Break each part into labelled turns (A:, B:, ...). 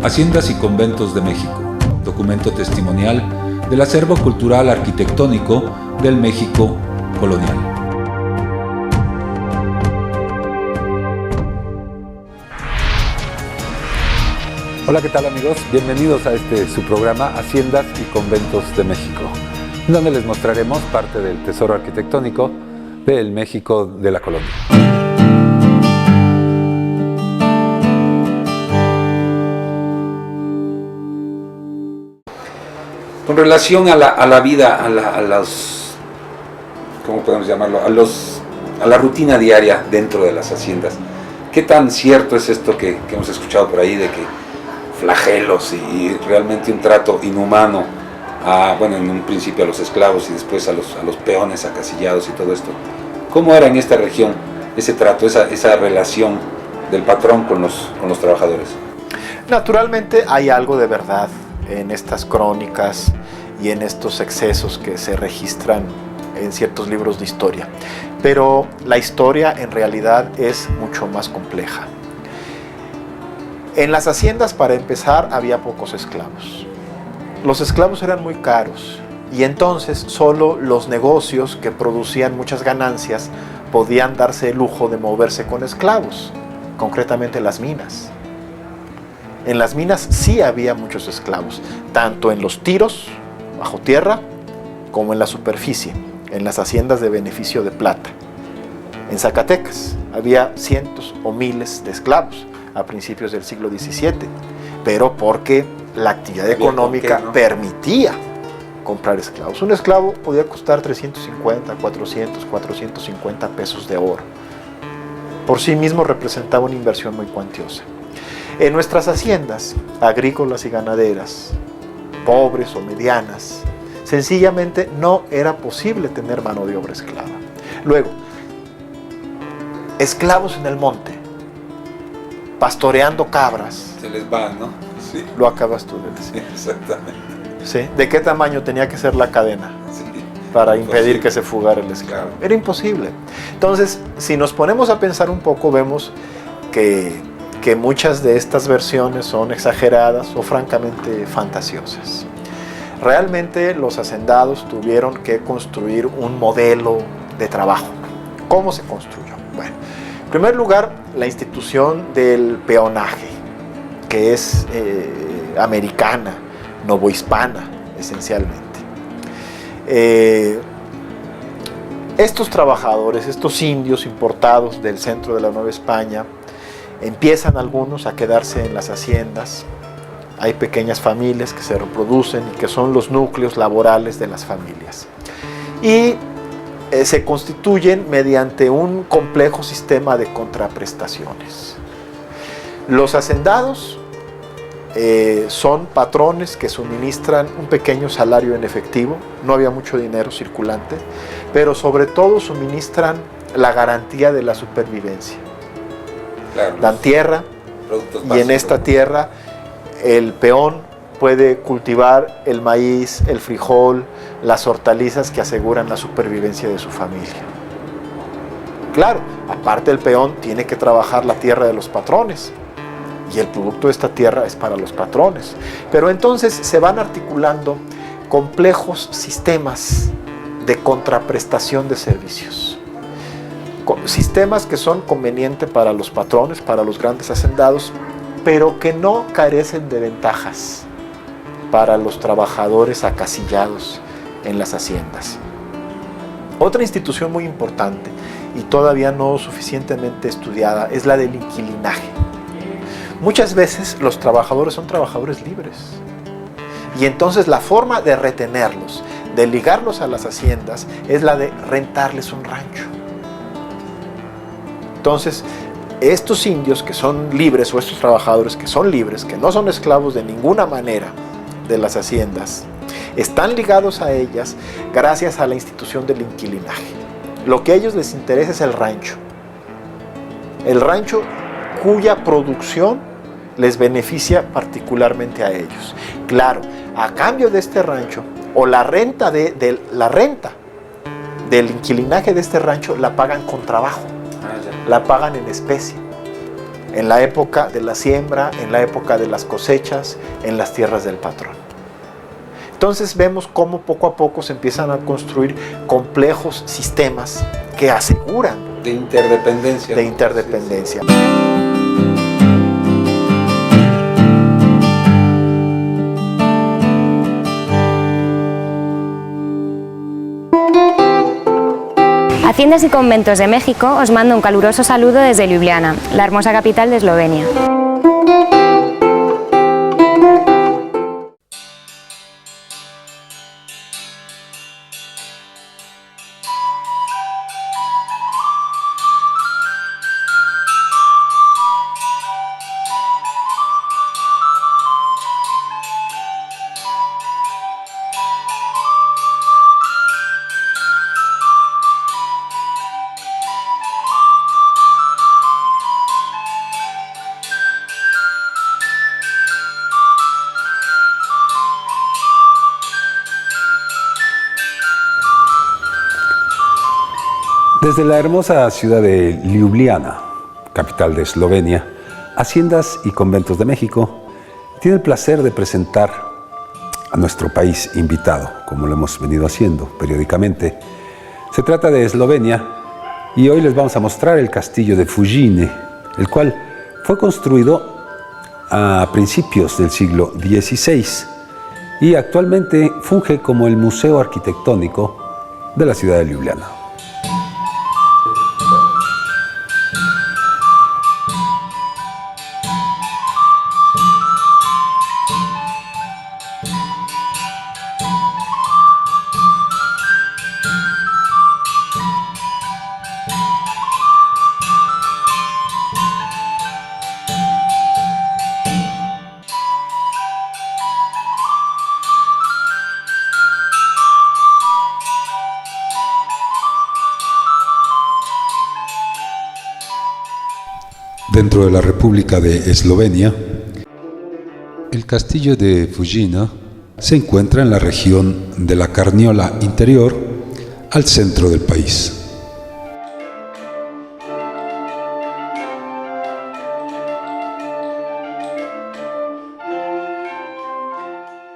A: Haciendas y Conventos de México, documento testimonial del acervo cultural arquitectónico del México colonial. Hola, ¿qué tal amigos? Bienvenidos a su programa Haciendas y Conventos de México, donde les mostraremos parte del tesoro arquitectónico del México de la colonia. Con relación a la vida, a los, ¿cómo podemos llamarlo? A la rutina diaria dentro de las haciendas. ¿Qué tan cierto es esto que hemos escuchado por ahí de que flagelos y realmente un trato inhumano en un principio a los esclavos y después a los peones acasillados y todo esto? ¿Cómo era en esta región ese trato, esa relación del patrón con los trabajadores?
B: Naturalmente hay algo de verdad en estas crónicas y en estos excesos que se registran en ciertos libros de historia, pero la historia en realidad es mucho más compleja. En las haciendas, para empezar, había pocos esclavos. Los esclavos eran muy caros y entonces solo los negocios que producían muchas ganancias podían darse el lujo de moverse con esclavos, concretamente las minas. En las minas sí había muchos esclavos, tanto en los tiros, bajo tierra, como en la superficie, en las haciendas de beneficio de plata. En Zacatecas había cientos o miles de esclavos a principios del siglo XVII, pero porque la actividad económica permitía comprar esclavos. Un esclavo podía costar 350, 400, 450 pesos de oro. Por sí mismo representaba una inversión muy cuantiosa. En nuestras haciendas agrícolas y ganaderas, pobres o medianas, sencillamente no era posible tener mano de obra esclava. Luego, esclavos en el monte, pastoreando cabras.
A: Se les van, ¿no? Sí.
B: Lo acabas tú de decir.
A: Sí, exactamente.
B: ¿Sí? ¿De qué tamaño tenía que ser la cadena para impedir que se fugara el esclavo? Claro. Era imposible. Entonces, si nos ponemos a pensar un poco, vemos que muchas de estas versiones son exageradas o francamente fantasiosas. Realmente los hacendados tuvieron que construir un modelo de trabajo. ¿Cómo se construyó? Bueno, en primer lugar, la institución del peonaje, que es americana, novohispana, esencialmente. Estos trabajadores, estos indios importados del centro de la Nueva España, empiezan algunos a quedarse en las haciendas. Hay pequeñas familias que se reproducen y que son los núcleos laborales de las familias. Y se constituyen mediante un complejo sistema de contraprestaciones. Los hacendados son patrones que suministran un pequeño salario en efectivo, no había mucho dinero circulante, pero sobre todo suministran la garantía de la supervivencia. Claro, dan tierra y en esta tierra el peón puede cultivar el maíz, el frijol, las hortalizas que aseguran la supervivencia de su familia. Claro, aparte el peón tiene que trabajar la tierra de los patrones y el producto de esta tierra es para los patrones. Pero entonces se van articulando complejos sistemas de contraprestación de servicios. Sistemas que son convenientes para los patrones, para los grandes hacendados, pero que no carecen de ventajas para los trabajadores acasillados en las haciendas. Otra institución muy importante y todavía no suficientemente estudiada es la del inquilinaje. Muchas veces los trabajadores son trabajadores libres y entonces la forma de retenerlos, de ligarlos a las haciendas, es la de rentarles un rancho. Entonces, estos indios que son libres, o estos trabajadores que son libres, que no son esclavos de ninguna manera de las haciendas, están ligados a ellas gracias a la institución del inquilinaje. Lo que a ellos les interesa es el rancho cuya producción les beneficia particularmente a ellos. Claro, a cambio de este rancho, o la renta del inquilinaje de este rancho la pagan con trabajo, la pagan en especie. en la época de la siembra, en la época de las cosechas, en las tierras del patrón. Entonces vemos cómo poco a poco se empiezan a construir complejos sistemas que aseguran
A: de interdependencia.
B: De interdependencia.
C: Haciendas y Conventos de México os manda un caluroso saludo desde Ljubljana, la hermosa capital de Eslovenia.
A: Desde la hermosa ciudad de Ljubljana, capital de Eslovenia, Haciendas y Conventos de México tiene el placer de presentar a nuestro país invitado, como lo hemos venido haciendo periódicamente. Se trata de Eslovenia y hoy les vamos a mostrar el castillo de Fužine, el cual fue construido a principios del siglo XVI y actualmente funge como el museo arquitectónico de la ciudad de Ljubljana. Dentro de la República de Eslovenia, el castillo de Fužina se encuentra en la región de la Carniola Interior, al centro del país.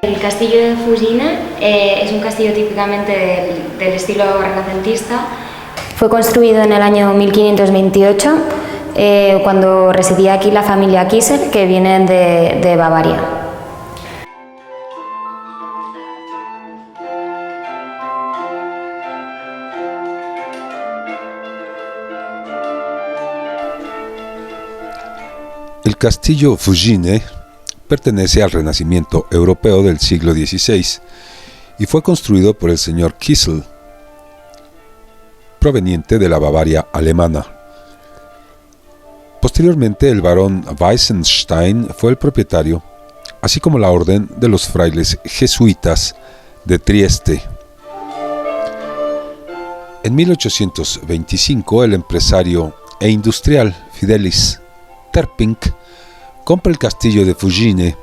C: El castillo de Fužine es un castillo típicamente del estilo renacentista. Fue construido en el año 1528. Cuando residía aquí la familia Kisser, que vienen de Bavaria.
A: El castillo Fužine pertenece al Renacimiento europeo del siglo XVI y fue construido por el señor Kissel, proveniente de la Bavaria alemana. Posteriormente, el barón Weissenstein fue el propietario, así como la orden de los frailes jesuitas de Trieste. En 1825, el empresario e industrial Fidelis Terpink compra el castillo de Fužine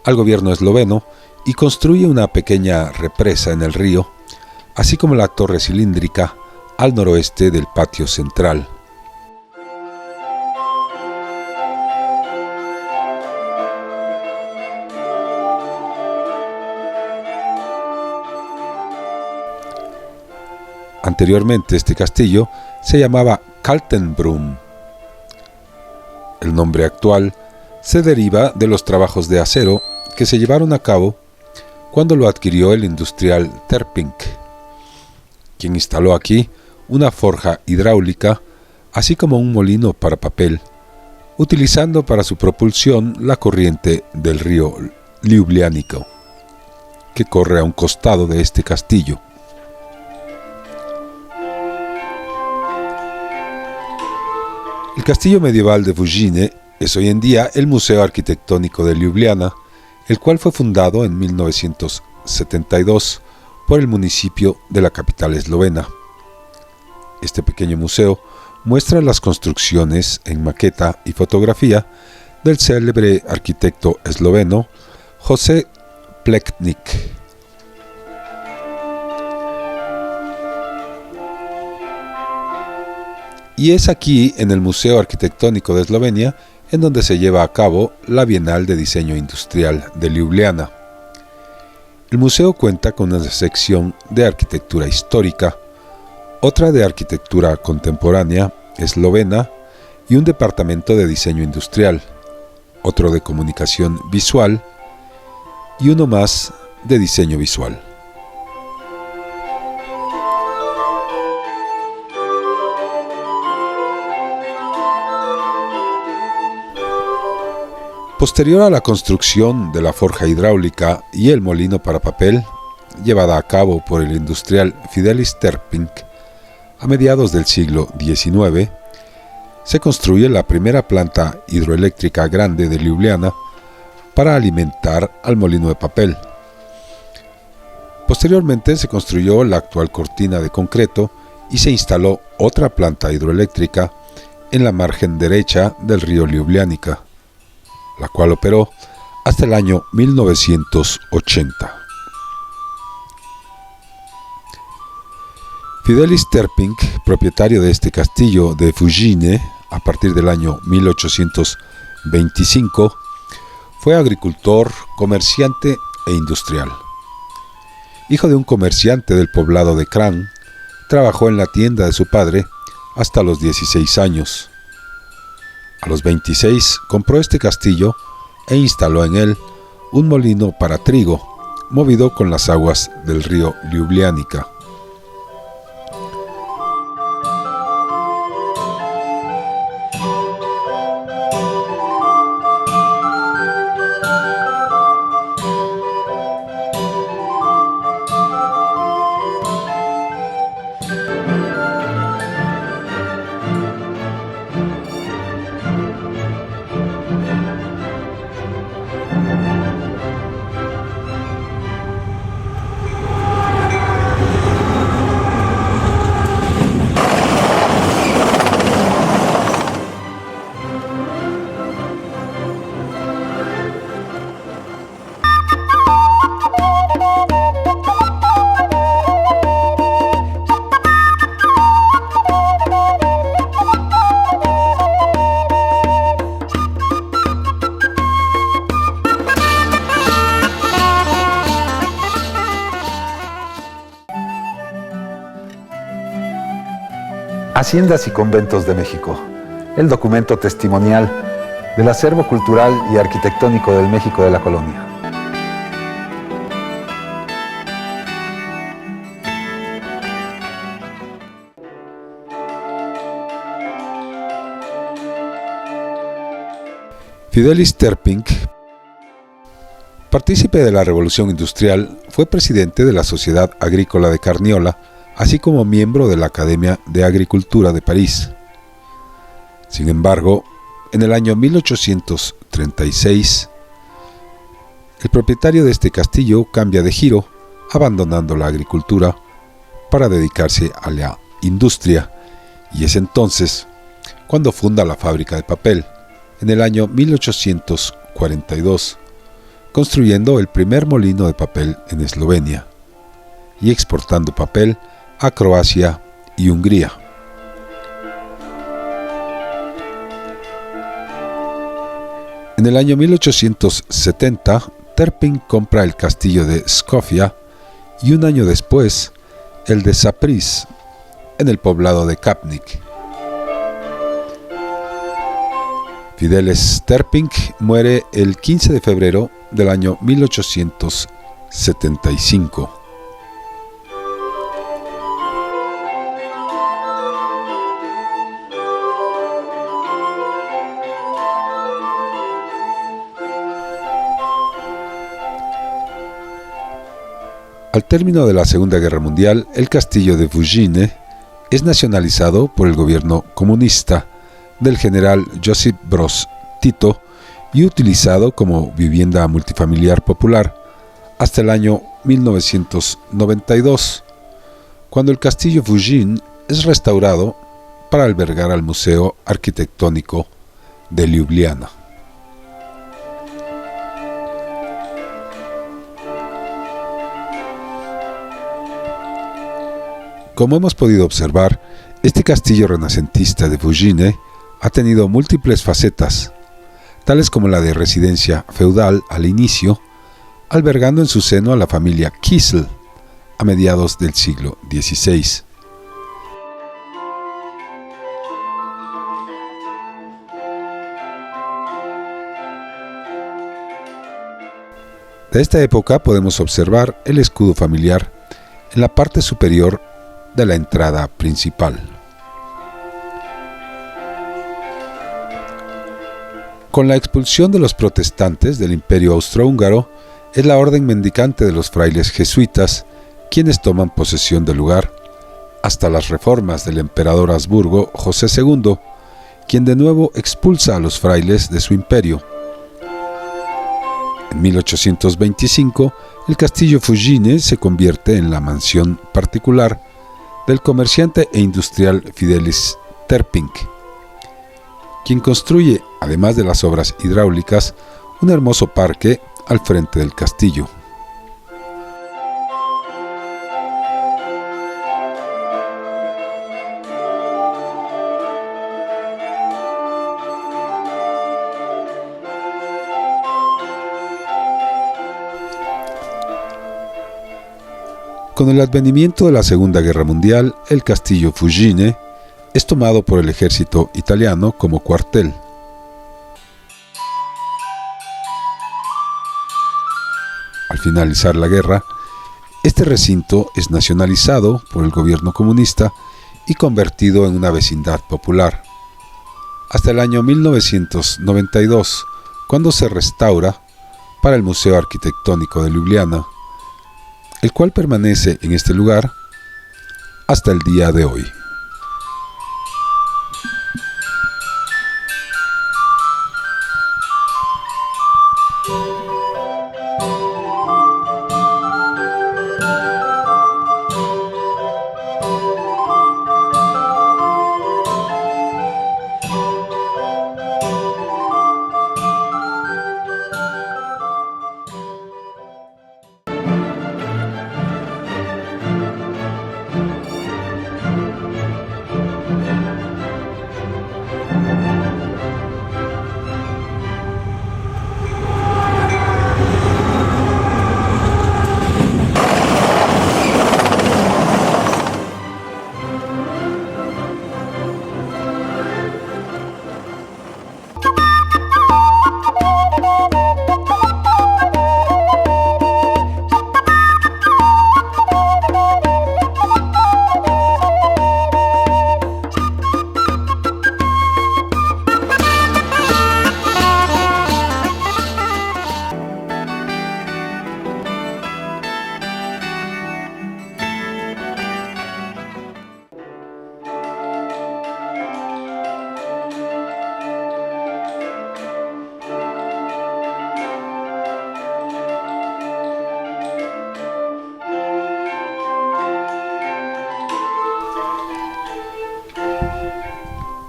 A: al gobierno esloveno y construye una pequeña represa en el río, así como la torre cilíndrica al noroeste del patio central. Anteriormente este castillo se llamaba Kaltenbrunn. El nombre actual se deriva de los trabajos de acero que se llevaron a cabo cuando lo adquirió el industrial Terpink, quien instaló aquí una forja hidráulica, así como un molino para papel, utilizando para su propulsión la corriente del río Ljubljanica, que corre a un costado de este castillo. El castillo medieval de Fužine es hoy en día el Museo Arquitectónico de Ljubljana, el cual fue fundado en 1972 por el municipio de la capital eslovena. Este pequeño museo muestra las construcciones en maqueta y fotografía del célebre arquitecto esloveno José Plečnik. Y es aquí, en el Museo Arquitectónico de Eslovenia,
D: en donde se lleva a cabo la Bienal de Diseño Industrial de Ljubljana. El museo cuenta con una sección de arquitectura histórica, otra de arquitectura contemporánea, eslovena, y un departamento de diseño industrial, otro de comunicación visual y uno más de diseño visual. Posterior a la construcción de la forja hidráulica y el molino para papel, llevada a cabo por el industrial Fidelis Terping, a mediados del siglo XIX, se construye la primera planta hidroeléctrica grande de Ljubljana para alimentar al molino de papel. Posteriormente se construyó la actual cortina de concreto y se instaló otra planta hidroeléctrica en la margen derecha del río Ljubljanica, la cual operó hasta el año 1980. Fidelis Terping, propietario de este castillo de Fužine a partir del año 1825, fue agricultor, comerciante e industrial. Hijo de un comerciante del poblado de Kranj, trabajó en la tienda de su padre hasta los 16 años. A los 26 compró este castillo e instaló en él un molino para trigo, movido con las aguas del río Ljubljanica.
A: Haciendas y Conventos de México, el documento testimonial del acervo cultural y arquitectónico del México de la colonia.
D: Fidelis Terping, partícipe de la Revolución Industrial, fue presidente de la Sociedad Agrícola de Carniola, así como miembro de la Academia de Agricultura de París. Sin embargo, en el año 1836, el propietario de este castillo cambia de giro, abandonando la agricultura para dedicarse a la industria, y es entonces cuando funda la fábrica de papel, en el año 1842, construyendo el primer molino de papel en Eslovenia y exportando papel a Croacia y Hungría. En el año 1870, Terping compra el castillo de Skofja y un año después el de Sapríž, en el poblado de Kapnik. Fidelis Terping muere el 15 de febrero del año 1875. Al término de la Segunda Guerra Mundial, el castillo de Fužine es nacionalizado por el gobierno comunista del general Josip Broz Tito y utilizado como vivienda multifamiliar popular hasta el año 1992, cuando el castillo Fužine es restaurado para albergar al Museo Arquitectónico de Ljubljana. Como hemos podido observar, este castillo renacentista de Fužine ha tenido múltiples facetas, tales como la de residencia feudal al inicio, albergando en su seno a la familia Kissel a mediados del siglo XVI. De esta época podemos observar el escudo familiar en la parte superior de la entrada principal. Con la expulsión de los protestantes del Imperio Austrohúngaro, es la orden mendicante de los frailes jesuitas quienes toman posesión del lugar, hasta las reformas del emperador Habsburgo José II, quien de nuevo expulsa a los frailes de su imperio. En 1825, el castillo Fugine se convierte en la mansión particular del comerciante e industrial Fidelis Terping, quien construye, además de las obras hidráulicas, un hermoso parque al frente del castillo. Con el advenimiento de la Segunda Guerra Mundial, el castillo Fugine es tomado por el ejército italiano como cuartel. Al finalizar la guerra, este recinto es nacionalizado por el gobierno comunista y convertido en una vecindad popular. Hasta el año 1992, cuando se restaura para el Museo Arquitectónico de Ljubljana, el cual permanece en este lugar hasta el día de hoy.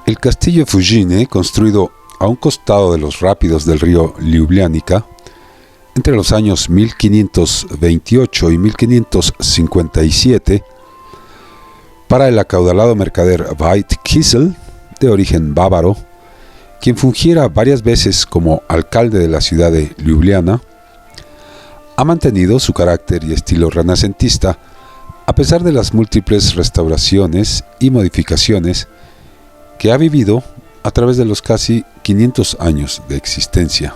D: El castillo Fugine, construido a un costado de los rápidos del río Ljubljanica, entre los años 1528 y 1557, para el acaudalado mercader Veit Kissel, de origen bávaro, quien fungiera varias veces como alcalde de la ciudad de Ljubljana, ha mantenido su carácter y estilo renacentista a pesar de las múltiples restauraciones y modificaciones que ha vivido a través de los casi 500 años de existencia.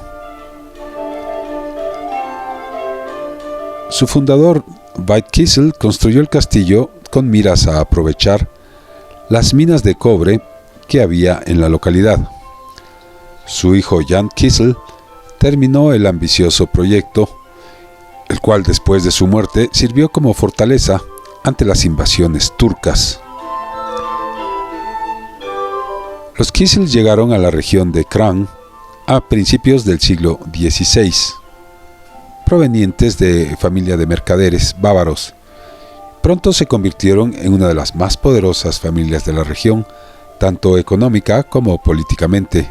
D: Su fundador, Veit Kissel, construyó el castillo con miras a aprovechar las minas de cobre que había en la localidad. Su hijo Jan Kissel terminó el ambicioso proyecto, el cual después de su muerte sirvió como fortaleza ante las invasiones turcas. Los Kissel llegaron a la región de Kranj a principios del siglo XVI, provenientes de familia de mercaderes bávaros. Pronto se convirtieron en una de las más poderosas familias de la región, tanto económica como políticamente.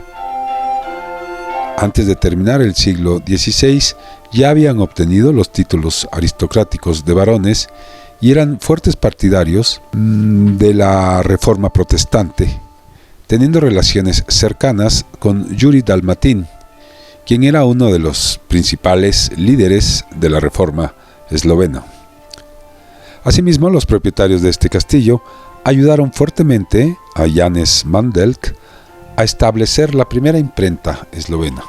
D: Antes de terminar el siglo XVI, ya habían obtenido los títulos aristocráticos de varones y eran fuertes partidarios de la reforma protestante, teniendo relaciones cercanas con Yuri Dalmatín quien era uno de los principales líderes de la reforma eslovena. Asimismo, los propietarios de este castillo ayudaron fuertemente a Janez Mandelk a establecer la primera imprenta eslovena.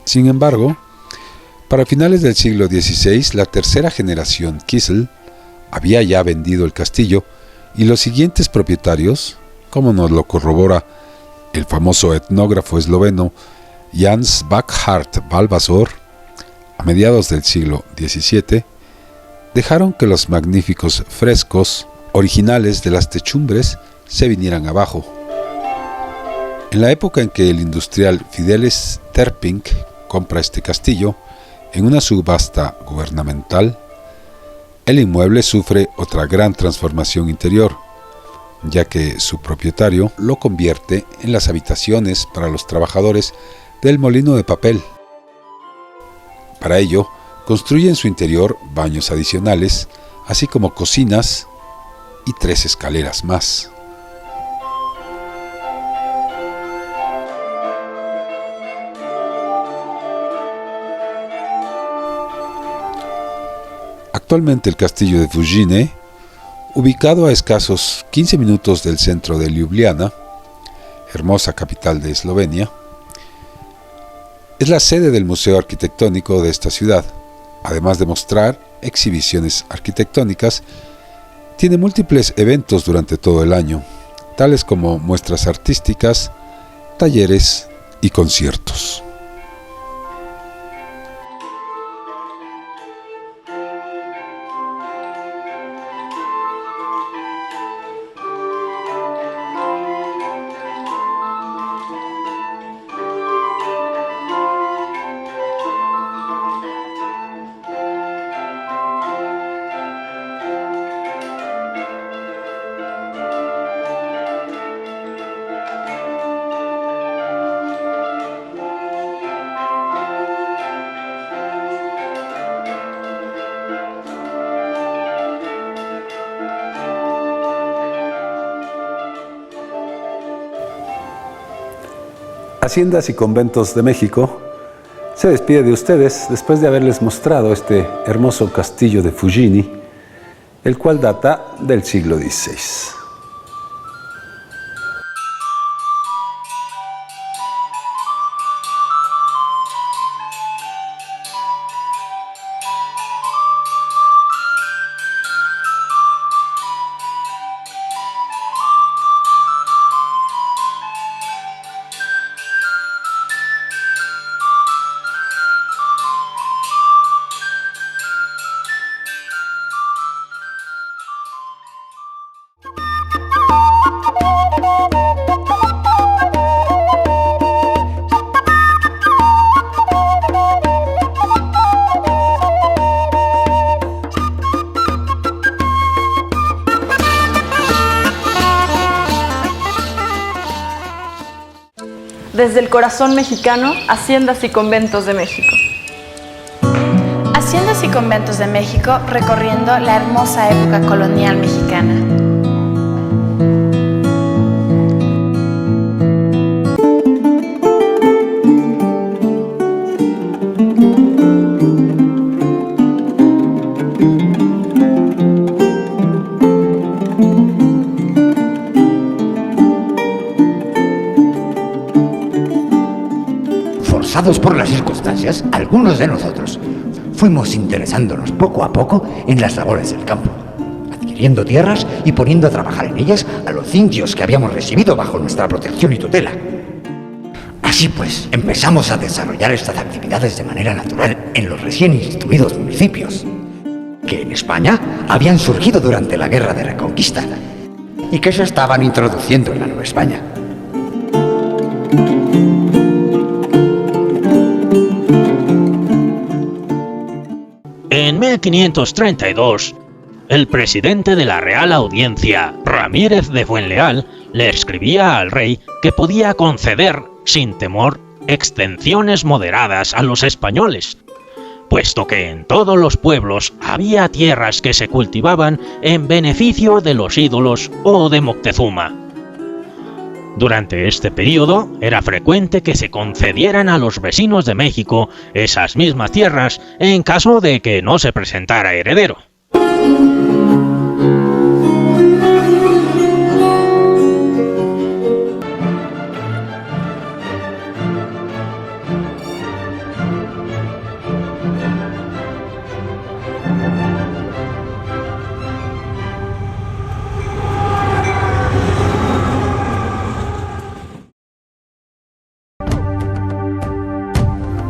D: Sin embargo, para finales del siglo XVI, la tercera generación Kisel había ya vendido el castillo y los siguientes propietarios, como nos lo corrobora el famoso etnógrafo esloveno Jans Bakhart Balbasor, a mediados del siglo XVII, dejaron que los magníficos frescos originales de las techumbres se vinieran abajo. En la época en que el industrial Fidelis Terpink compra este castillo, en una subasta gubernamental, el inmueble sufre otra gran transformación interior, ya que su propietario lo convierte en las habitaciones para los trabajadores del molino de papel. Para ello, construye en su interior baños adicionales, así como cocinas y 3 escaleras más. Actualmente el castillo de Fujine, ubicado a escasos 15 minutos del centro de Ljubljana, hermosa capital de Eslovenia, es la sede del Museo Arquitectónico de esta ciudad. Además de mostrar exhibiciones arquitectónicas, tiene múltiples eventos durante todo el año, tales como muestras artísticas, talleres y conciertos.
E: Haciendas y Conventos de México se despide de ustedes después de haberles mostrado este hermoso castillo de Fujini, el cual data del siglo XVI.
F: Desde el corazón mexicano, Haciendas y Conventos de México.
G: Haciendas y Conventos de México recorriendo la hermosa época colonial mexicana.
H: Por las circunstancias, algunos de nosotros fuimos interesándonos poco a poco en las labores del campo, adquiriendo tierras y poniendo a trabajar en ellas a los indios que habíamos recibido bajo nuestra protección y tutela. Así pues, empezamos a desarrollar estas actividades de manera natural en los recién instituidos municipios, que en España habían surgido durante la Guerra de Reconquista y que se estaban introduciendo en la Nueva España.
I: En 1532, el presidente de la Real Audiencia, Ramírez de Fuenleal, le escribía al rey que podía conceder, sin temor, extensiones moderadas a los españoles, puesto que en todos los pueblos había tierras que se cultivaban en beneficio de los ídolos o de Moctezuma. Durante este periodo era frecuente que se concedieran a los vecinos de México esas mismas tierras en caso de que no se presentara heredero.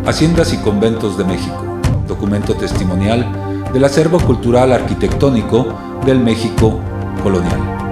D: Haciendas y Conventos de México, documento testimonial del acervo cultural arquitectónico del México colonial.